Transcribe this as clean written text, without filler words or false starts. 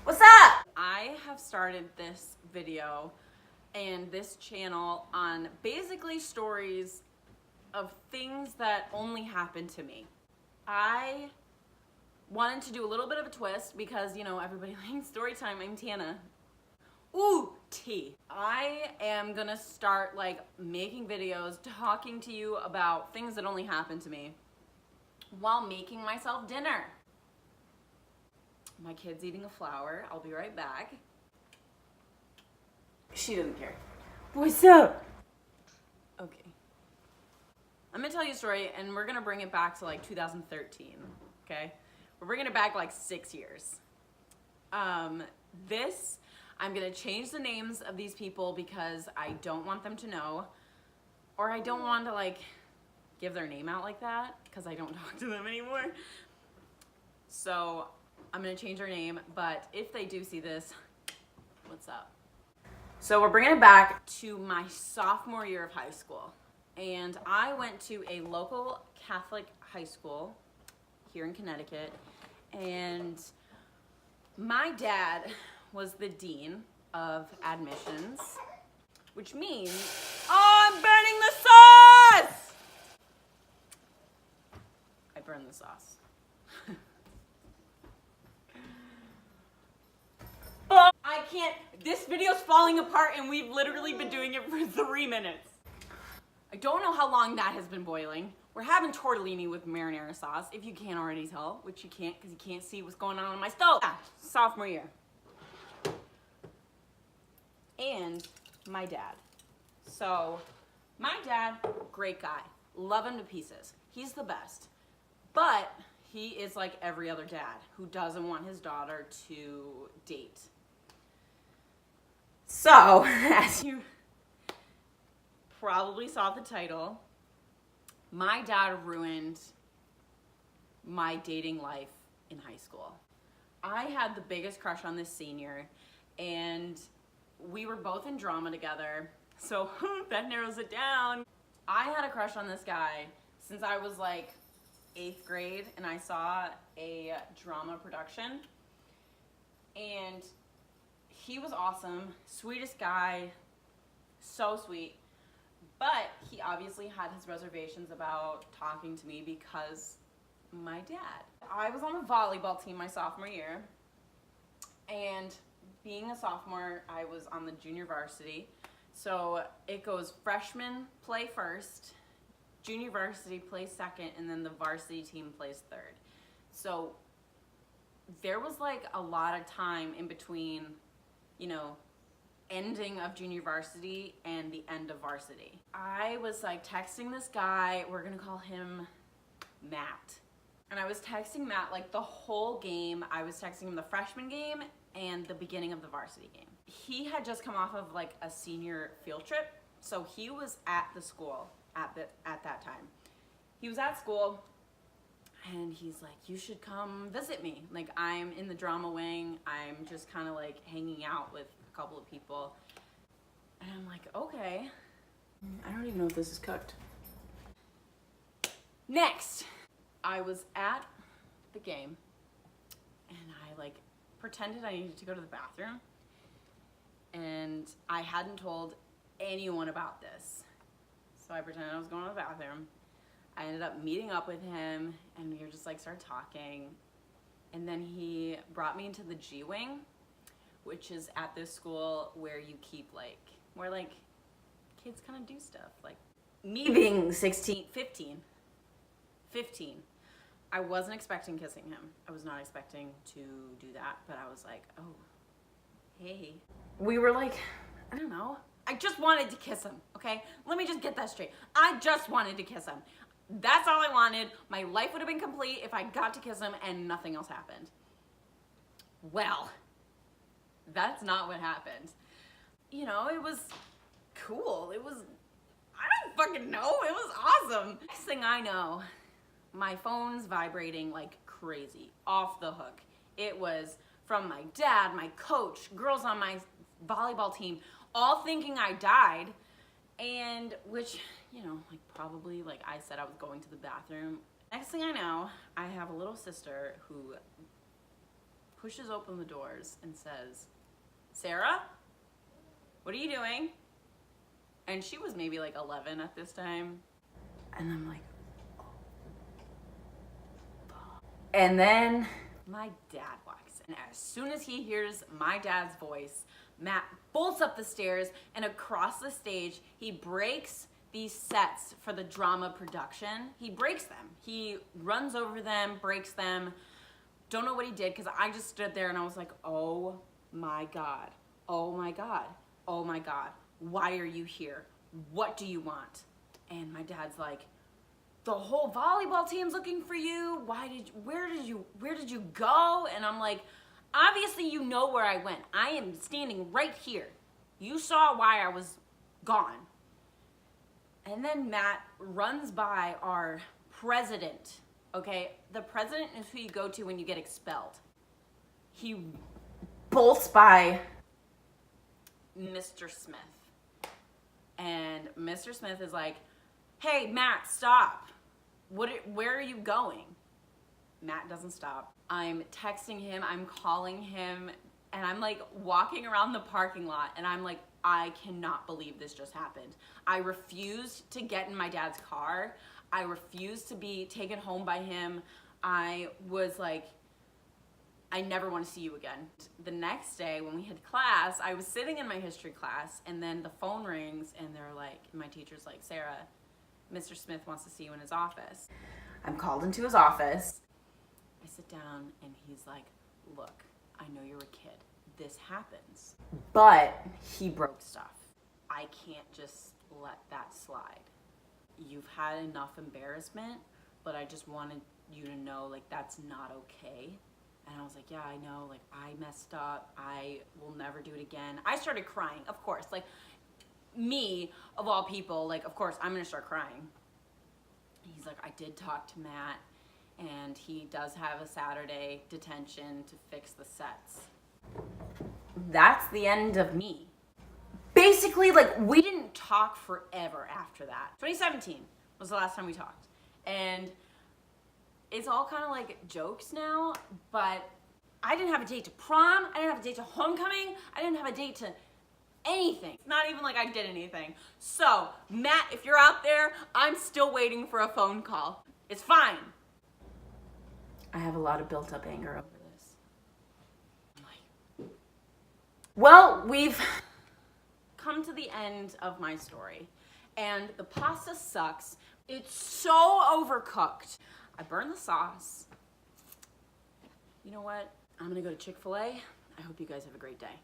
What's up? I have started this video and this channel on basically stories of things that only happen to me. I wanted to do a little bit of a twist because, you know, everybody likes story time. I'm Tana. Ooh, tea. I am gonna start like making videos talking to you about things that only happen to me while making myself dinner. My kid's eating a flower. I'll be right back. She doesn't care. What's up? Okay. I'm gonna tell you a story and we're gonna bring it back to like 2013, okay? We're bringing it back like 6 years. I'm gonna change the names of these people because I don't want them to know, or I don't want to like give their name out like that because I don't talk to them anymore. So I'm gonna change their name, but if they do see this, what's up? So we're bringing it back to my sophomore year of high school. And I went to a local Catholic high school here in Connecticut. And my dad was the dean of admissions, which means, oh, I'm burning the sauce! I burned the sauce. I can't, this video's falling apart and we've literally been doing it for 3 minutes. I don't know how long that has been boiling. We're having tortellini with marinara sauce, if you can't already tell, which you can't because you can't see what's going on my stove. Sophomore year. And my dad. So, my dad, great guy. Love him to pieces. He's the best. But he is like every other dad who doesn't want his daughter to date. So, as you probably saw the title, my dad ruined my dating life in high school. I had the biggest crush on this senior, and we were both in drama together, so that narrows it down. I had a crush on this guy since I was like 8th grade, and I saw a drama production, and he was awesome, sweetest guy, so sweet. But he obviously had his reservations about talking to me because my dad. I was on the volleyball team my sophomore year, and being a sophomore, I was on the junior varsity. So it goes freshman play first, junior varsity plays second, and then the varsity team plays third. So there was like a lot of time in between, you know, ending of junior varsity and the end of varsity. I was like texting this guy, we're gonna call him Matt. And I was texting Matt like the whole game. I was texting him the freshman game and the beginning of the varsity game. He had just come off of like a senior field trip, so he was at the school at that time. He was at school and he's like, you should come visit me. Like, I'm in the drama wing. I'm just kind of like hanging out with a couple of people. And I'm like, okay. I don't even know if this is cooked. Next, I was at the game and I like pretended I needed to go to the bathroom. And I hadn't told anyone about this. So I pretended I was going to the bathroom. I ended up meeting up with him and we were just like started talking. And then he brought me into the G Wing, which is at this school where you keep like, where like kids kind of do stuff. Like me being 15, I wasn't expecting kissing him. I was not expecting to do that, but I was like, oh, hey. We were like, I don't know. I just wanted to kiss him, okay? Let me just get that straight. I just wanted to kiss him. That's all I wanted. My life would have been complete if I got to kiss him and nothing else happened. Well, that's not what happened. You know, it was cool. It was, I don't fucking know. It was awesome. Next thing I know, my phone's vibrating like crazy, off the hook. It was from my dad, my coach, girls on my volleyball team, all thinking I died. And which, you know, like probably like I said I was going to the bathroom. Next thing I know, I have a little sister who pushes open the doors and says, "Sarah, what are you doing?" And she was maybe like 11 at this time. And I'm like, oh. And then my dad walks in. As soon as he hears my dad's voice, Matt bolts up the stairs and across the stage. He breaks these sets for the drama production. He breaks them. He runs over them, breaks them. Don't know what he did because I just stood there and I was like, oh my God, oh my God, oh my God. Why are you here? What do you want? And my dad's like, the whole volleyball team's looking for you. Where did you go? And I'm like, obviously you know where I went. I am standing right here. You saw why I was gone. And then Matt runs by our president, okay? The president is who you go to when you get expelled. He bolts by Mr. Smith. And Mr. Smith is like, hey, Matt, stop. Where are you going? Matt doesn't stop. I'm texting him, I'm calling him, and I'm like walking around the parking lot and I'm like, I cannot believe this just happened. I refused to get in my dad's car. I refused to be taken home by him. I was like, I never want to see you again. The next day when we had class, I was sitting in my history class and then the phone rings and they're like, my teacher's like, Sarah, Mr. Smith wants to see you in his office. I'm called into his office. I sit down and he's like, look, I know you're a kid. This happens. But he broke stuff. I can't just let that slide. You've had enough embarrassment, but I just wanted you to know, like, that's not okay. And I was like, yeah, I know, like, I messed up. I will never do it again. I started crying, of course. Like, me, of all people, like, of course, I'm gonna start crying. He's like, I did talk to Matt, and he does have a Saturday detention to fix the sets. That's the end of me. Basically, like, we didn't talk forever after that. 2017 was the last time we talked. And it's all kind of like jokes now, but I didn't have a date to prom. I didn't have a date to homecoming. I didn't have a date to anything. It's not even like I did anything. So, Matt, if you're out there, I'm still waiting for a phone call. It's fine. I have a lot of built up anger over this. Well, we've come to the end of my story, and the pasta sucks. It's so overcooked. I burned the sauce. You know what? I'm gonna go to Chick-fil-A. I hope you guys have a great day.